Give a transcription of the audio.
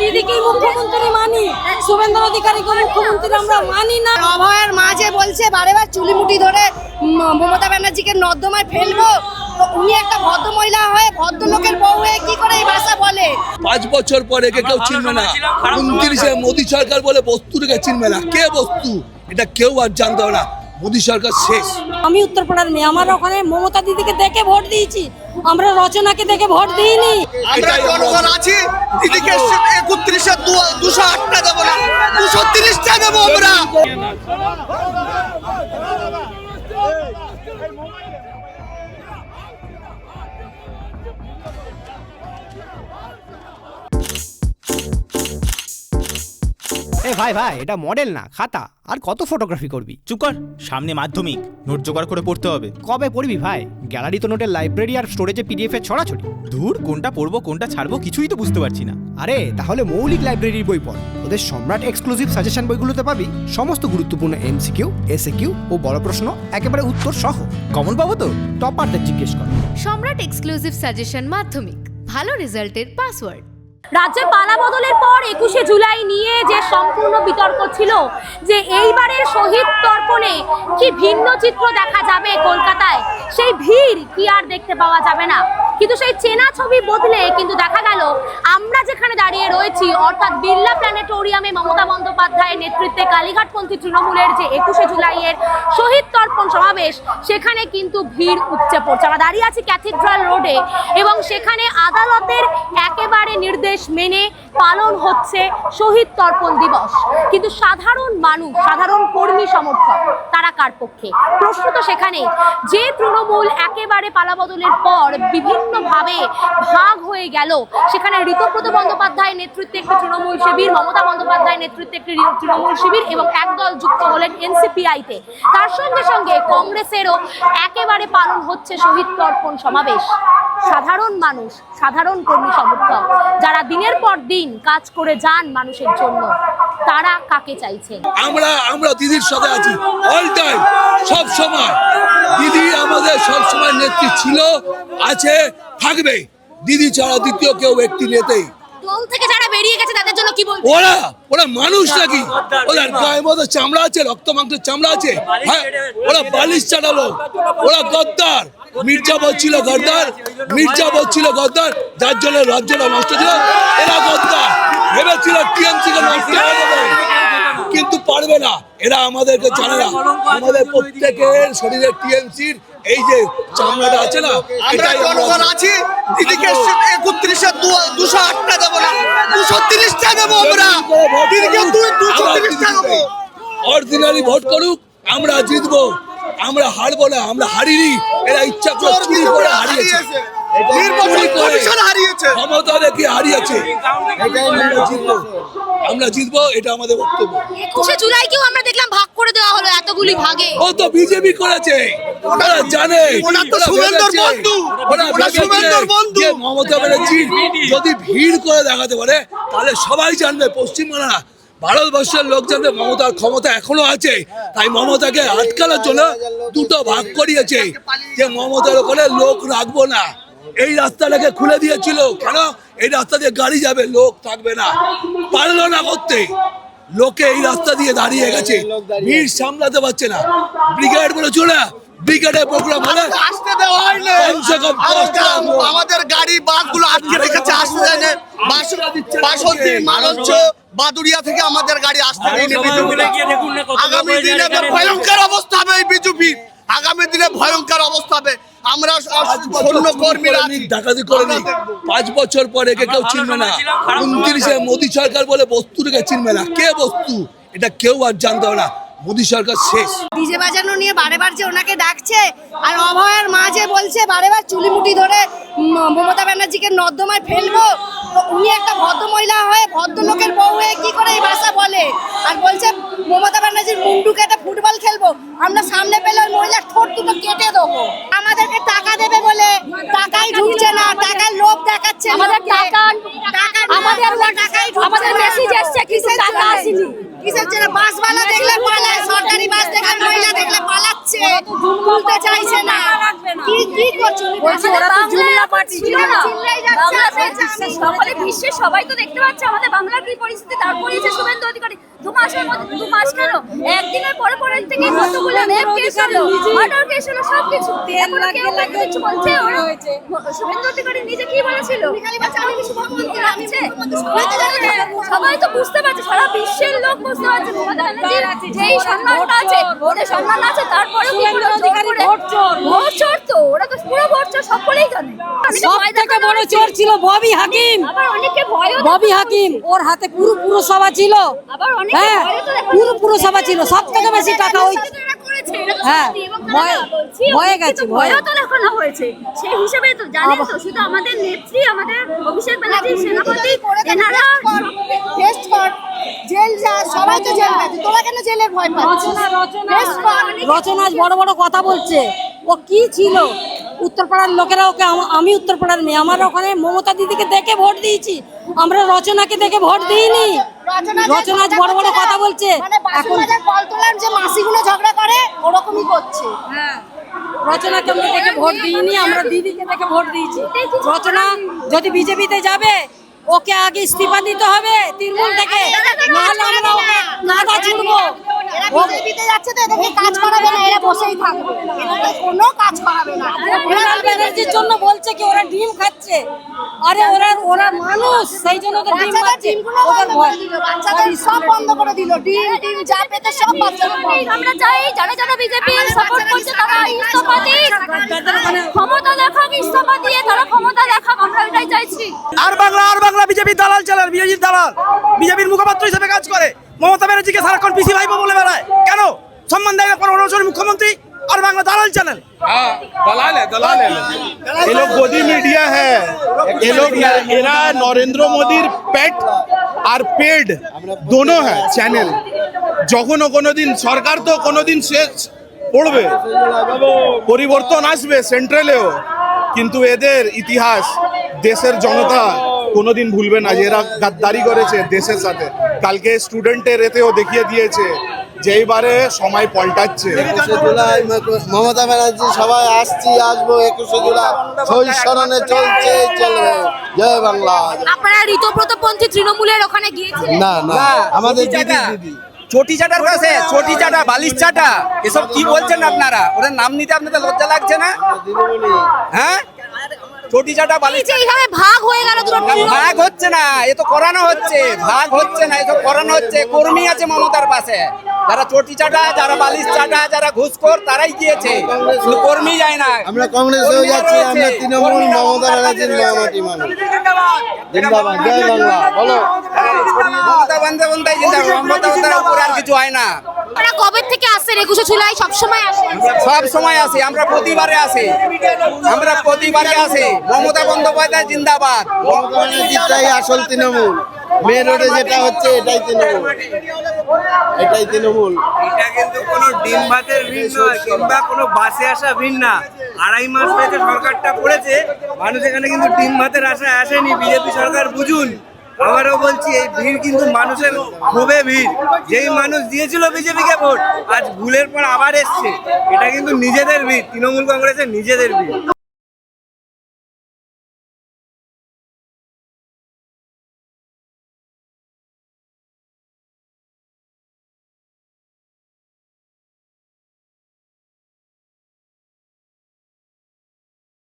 দিদিকেই মুখ্যমন্ত্রী মানি, শুভেন্দু অধিকারীকে মুখ্যমন্ত্রী আমরা মানি না। অভয়ের মা যে বলছে বারেবার চুলিমুটি ধরে মমতা ব্যানার্জিকে নর্দমায় ফেলবো, উনি একটা ভদ্র মহিলা হয়ে ভদ্রলোকের বউ হয়ে কি করে এই ভাষা বলে? 5 বছর পরে কেউ চিনবে না। 29-এ মোদী সরকার বলে বস্তুকে চিনবে না। কে বস্তু এটা কেউ আর জানতে হবে না। মোদী সরকার শেষ। আমি উত্তরপাড়ার মেয়ে, আমার ওখানে মমতা দিদিকে দেখে ভোট দিয়েছি, আমরা রচনাকে দেখে ভোট দিইনি। আমরা জনগণ আছি, দিদিকে 31-এ 208টা দেবো না, 230টা দেবো আমরা। এ ভাই ভাই, এটা মডেল না খাতা। আর কত ফটোগ্রাফি করবি? চুপ কর, সামনে মাধ্যমিক, নোট জোগাড় করে পড়তে হবে। কবে পড়বি ভাই? গ্যালারি তো নোটের লাইব্রেরি আর স্টোরেজে পিডিএফ এর ছড়াছড়ি। ধুর, কোনটা পড়বো কোনটা ছাড়বো কিছুই তো বুঝতে পারছি না। আরে তাহলে মৌলিক লাইব্রেরির বই পড়। ওদের সম্রাট এক্সক্লুসিভ সাজেশন বইগুলোতে পাবি সমস্ত গুরুত্বপূর্ণ এমসিকিউ, এসএকিউ ও বড় প্রশ্ন একেবারে উত্তর সহ। কমন পাবো তো? টপারদের জিজ্ঞেস কর। সম্রাট এক্সক্লুসিভ সাজেশন মাধ্যমিক, ভালো রেজাল্টের পাসওয়ার্ড। রাজ্যে পালা বদলের পর 21শে জুলাই নিয়ে যে সম্পূর্ণ বিতর্ক ছিল যে এইবারের শহীদ তর্পণে কি ভিন্ন চিত্র দেখা যাবে কলকাতায়, সেই ভিড় কি আর দেখতে পাওয়া যাবে না। কিন্তু সেই চেনা ছবি বদলে কিন্তু দেখা গেল আমরা যেখানে দাঁড়িয়ে রয়েছি, অর্থাৎ বিড়লা প্ল্যানেটোরিয়ামে মমতা বন্দ্যোপাধ্যায়ের নেতৃত্বে কালীঘাটপন্থী তৃণমূলের যে 21শে জুলাইয়ের শহীদ তর্পণ সমাবেশ, সেখানে কিন্তু ভিড় উপচে পড়ছে। আমরা দাঁড়িয়ে আছি ক্যাথিড্রাল রোডে এবং সেখানে আদালতের একেবারে নির্দেশ মেনে পালন হচ্ছে শহীদ তর্পণ দিবস। কিন্তু সাধারণ মানুষ, সাধারণ কর্মী সমর্থক, তারা কার পক্ষে? প্রশ্ন তো সেখানেই যে তৃণমূল একেবারে পালাবদলের পর বিভিন্নভাবে ভাগ হয়ে গেল, সেখানে ঋতব্রত বন্দ্যোপাধ্যায়ের নেতৃত্বে একটি তৃণমূল শিবির, মমতা বন্দ্যোপাধ্যায়ের নেতৃত্বে একটি তৃণমূল শিবির এবং একদল যুক্ত হলেন এনসিপিআইতে। তার সঙ্গে সঙ্গে কংগ্রেসেরও একেবারে পালন হচ্ছে শহীদ তর্পণ সমাবেশ। সাধারণ মানুষ, সাধারণ কর্মী সমর্থক, যারা দিনের পর দিন কাজ করে যান মানুষের জন্য, তারা কাকে চাইছেন? আমরা দিদির সাথে আছি অল টাইম, সব সময়। দিদি আমাদের সব সময় নেত্রী ছিল, আছে, থাকবে। দিদি ছাড়া দ্বিতীয় কেউ ব্যক্তি নেই। দল থেকে যারা বেরিয়ে গেছে তাদের জন্য কি বলবো? ওরা মানুষ নাকি? ওদের গায়ের মধ্যে চামড়া আছে, রক্ত মাংসের চামড়া আছে? হ্যাঁ, ওরা বালিশ চাটালো, ওরা গদ্দার। মির্জা বলছিল গদ্দার, যার জন্য রাজ্যটা নষ্ট ছিল। এরা গদ্দার ভেবেছিল টিএমসি কে নষ্ট করে দেবে, কিন্তু পারবে না। এরা আমাদেরকে জানে না। আমাদের প্রত্যেকের শরীরে টিএমসির এই যে চামড়াটা আছে না, আমরা জনগণ আছি, দিদিকে 31-এ 208টা দেবো না, 230টা দেবো আমরা। দিদিকে 230টা দেবো। অরিজিনালি ভোট করুক, আমরা জিতবো। আমরা হারবো না, আমরা হারিনি। এরা ইচ্ছা করে চুরি করে হারিয়েছে, ক্ষমতা দেখে হারিয়েছে। আমরা জিতবো, এটা আমাদের বক্তব্য। 21শে জুলাইকেও আমরা দেখলাম ভাগ করে দেওয়া হলো এতগুলি ভাগে। ও তো বিজেপি করেছে, ওরা জানে। ওরা তো শুভেন্দুর বন্ধু, ওরা শুভেন্দুর বন্ধু। মমতা ব্যানার্জি যদি ভিড় করে দেখাতে পারে, তাহলে সবাই জানবে, পশ্চিমবাংলা ভারতবর্ষের লোক জানবে মমতার ক্ষমতা এখনো আছে। তাই মমতাকে আটকানোর জন্য দুটো ভাগ করিয়েছে, যে মমতার ওখানে লোক রাখবো না। এই রাস্তাটাকে খুলে দিয়েছিল, কেন? এই রাস্তা দিয়ে গাড়ি যাবে, লোক থাকবে না। পারলো না করতে, লোকে এই রাস্তা দিয়ে দাঁড়িয়ে গেছে, ভিড় সামলাতে পারছে না। ব্রিগেড বলে চলে, ব্রিগেডের প্রোগ্রাম হলে আসতে দেওয়া হয় না। আমাদের গাড়ি বাসগুলো আটকে রেখেছে, আসতে দেয় না। বাসন্তী, মালঞ্চ, বাদুড়িয়া থেকে আমাদের গাড়ি আসতে দেয়নি বিজেপি। আগামী দিনে ভয়ঙ্কর অবস্থা হবে এই বিজেপি, আগামী দিনে ভয়ঙ্কর অবস্থা হবে। আমরা সৈন্য কর্মীরা ডাকাতি করে নি। 5 বছর পরে কেউ চিনবে না। 29-এ মোদী সরকার বলে বস্তুকে চিনবে না। কে বস্তু এটা কেউ আর জানতে হবে না। মোদী সরকার শেষ। ডিজে বাজানো নিয়ে বারেবার যে ওনাকে ডাকছে, আর অভয়ের মা যে বলছে বারেবার চুলিমুটি ধরে মমতা ব্যানার্জিকে নর্দমায় ফেলবো, উনি একটা ভদ্র মহিলা হয়ে ভদ্রলোকের বউ হয়ে কি করে এই ভাষা বলে? আর বলছে মমতা ব্যানার্জির মুন্ডু কেটে ফুটবল খেলবো। আমরা সামনে পেলে ওই মহিলার ঠোঁট দুটো কেটে দেবো। আমাদেরকে টাকা দেবে বলে টাকাই ঢুকছে না, টাকার লোভ দেখাচ্ছে। আমাদের টাকা, আমাদের মেসেজ এসছে কিন্তু টাকা আসেনি। কিসের জন্য? বাসওয়ালা দেখলে পালায়, সরকারি বাস দেখলে মহিলা দেখলে পালাচ্ছে, তুলতে চাইছে না। কি করছো? সকলে বিশ্বে সবাই তো দেখতে পাচ্ছে আমাদের বাংলার কি পরিস্থিতি। তারপরে যে শুভেন্দু অধিকারী 2 মাসের মধ্যে 2 মাস কেন একদিনের পরে থেকে কতগুলো রেপ কেস হলো, মার্ডার কেস হলো, সবকিছু এখন কেউ কিছু বলছে। ওরা শুভেন্দু অধিকারী নিজে কি বলেছিল? আমি কিছু মুখ্যমন্ত্রী লাগছে, সবাই তো বুঝতে পারছে, সারা বিশ্বের লোক বুঝতে পারছে মমতা ব্যানার্জির যেই সম্মানটা আছে, ওদের সম্মান আছে, তারপরে ভোট চোর তো ওরা তো পুরো ভোট চোর, সকলেই জানে। সব থেকে বড় চোর ছিল ববি হাকিম। আবার অনেকে ভয় ববি হাকিম, ওর হাতে পুরসভা ছিল। আবার অনেকে হ্যাঁ, পুরসভা ছিল, সব থেকে বেশি টাকা ওই। হ্যাঁ, ভয়ে গেছে, ভয়ে তো দেখানো হয়েছে। সেই হিসেবে তো জানেন তো, শুধু আমাদের নেত্রী, আমাদের অভিষেক ব্যানার্জি, সেনাপতি, এনারা টেস্ট কর, জেল যা, সবাই তো জেল গেছে, তোরা কেন জেলের ভয় পাচ্ছিস? রচনা বড় বড় কথা বলছে। ও কি ছিল? উত্তরপাড়ার লোকেরা ওকে, আমি উত্তরপাড়ার মেয়ে, আমার ওখানে মমতা দিদিকে দেখে ভোট দিয়েছি, আমরা রচনাকে দেখে ভোট দিইনি। রচনা বড় বড় কথা বলছে। এখন কলতলার যে মাসিগুলো ঝগড়া করে ওরকমই করছে। হ্যাঁ, রচনাকে আমরা দেখে ভোট দিইনি, আমরা দিদিকে দেখে ভোট দিয়েছি। রচনা যদি বিজেপিতে যাবে, ওকে আগে ইস্তিফা দিতে হবে তৃণমূল থেকে, নাহলে আমরা ওকে নাদা ছুড়বো। এরা বিজেপিতে যাচ্ছে তো এদেরকে কাজ করাবে না, এরা বসেই থাকবে, এদেরকে কোনো কাজ করাবে না। মমতা ব্যানার্জির জন্য বলছে কি ওরা ডিম খাচ্ছে, আরে ওরা মানুষ, সেই জন্য তো ডিম খাচ্ছে। ওদের ভয়, বাচ্চাদের সব বন্ধ করে দিল, ডিম যা পেতে সব বাচ্চাদের বন্ধ। আমরা চাই যারা বিজেপি সাপোর্ট করছে তারা ইস্তফা দিক, ক্ষমতা দেখাক, ইস্তফা দিয়ে তারা ক্ষমতা দেখাক, আমরা এটাই চাইছি। আর বাংলা বিজেপির দালাল চালান, বিজেপির দালাল, বিজেপির মুখপাত্র হিসেবে কাজ করে। মমতা ব্যানার্জিকে সারাক্ষণ পিসি ভাইপো বলে বেড়ায়, কেন সম্মান দেয় না? 15 বছরের মুখ্যমন্ত্রী, আর বাংলা দালাল চ্যানেল। ये लोग गोदी मीडिया है, ये लोग मेरा नरेंद्र मोदीर पेट और पेड दोनों है चैनल। যখনও কোনোদিন সরকার তো কোনোদিন শেষ পড়বে, পরিবর্তন আসবে সেন্ট্রালেও, কিন্তু এদের ইতিহাস দেশের জনতা কোনোদিন ভুলবে না যে এরা গাদ্দারি করেছে দেশের সাথে। কালকে স্টুডেন্টের এতেও দেখিয়ে দিয়েছে যে এইবারে সময় পাল্টাচ্ছে। 21শে জুলাই মমতা ব্যানার্জি সবাই আসবো 21শে জুলাই শহীদ স্মরণে চলছে, চলবে। জয় বাংলা। আপনারা ঋতব্রতপন্থী তৃণমূলের ওখানে গিয়েছিলেন? না আমাদের দিদি চটি চাটার কাছে, চটি চাটা, বালিশ চাটা, এসব কি বলছেন আপনারা? ওদের নাম নিতে আপনাদের লজ্জা লাগছে না? হ্যাঁ, চটি চাটা, বালিশ যে এইভাবে ভাগ হয়ে গেল দুটো, ভাগ হচ্ছে না, এ তো করানো হচ্ছে, ভাগ হচ্ছে না, এসব করানো হচ্ছে। কর্মী আছে মমতার পাশে, যারা চটি চাটা, যারা বালিশ চাটা, যারা ঘুষখোর, তারাই গিয়েছে, শুধু কর্মী যায় না। আমরা কংগ্রেসেও যাচ্ছি, আমরা তৃণমূল, মমতা ব্যানার্জির মাটি মানুষ। জিন্দাবাদ, জয় বাংলা। বলো মমতা বন্দ্যোপাধ্যায় জিন্দাবাদ, মমতা বন্দ্যোপাধ্যায়ের উপরে আর কিছু হয় না। আপনারা কবে থেকে আসছেন? 21শে জুলাই সব সময় আসেন? সব সময় আসে, আমরা প্রতিবারে আসি, মমতা বন্দ্যোপাধ্যায় জিন্দাবাদ। মমতা ব্যানার্জিটাই আসল তৃণমূল। মেন রোডে যেটা হচ্ছে এটাই তৃণমূল। এটা কিন্তু কোনো ডিম ভাতের ভিড় নয়, কিংবা কোনো বাসে আসা ভিড় না। 2.5 মাস হয়েছে সরকারটা পড়েছে, মানুষ এখানে কিন্তু ডিম ভাতের আশায় আসেনি। বিজেপি সরকার বুঝুন। আবারও বলছি, এই ভিড় কিন্তু মানুষের ক্ষোভে ভিড়। যেই মানুষ দিয়েছিল বিজেপিকে ভোট, আজ ভুলের পর আবার এসছে। এটা কিন্তু নিজেদের ভিড়, তৃণমূল কংগ্রেসের নিজেদের ভিড়।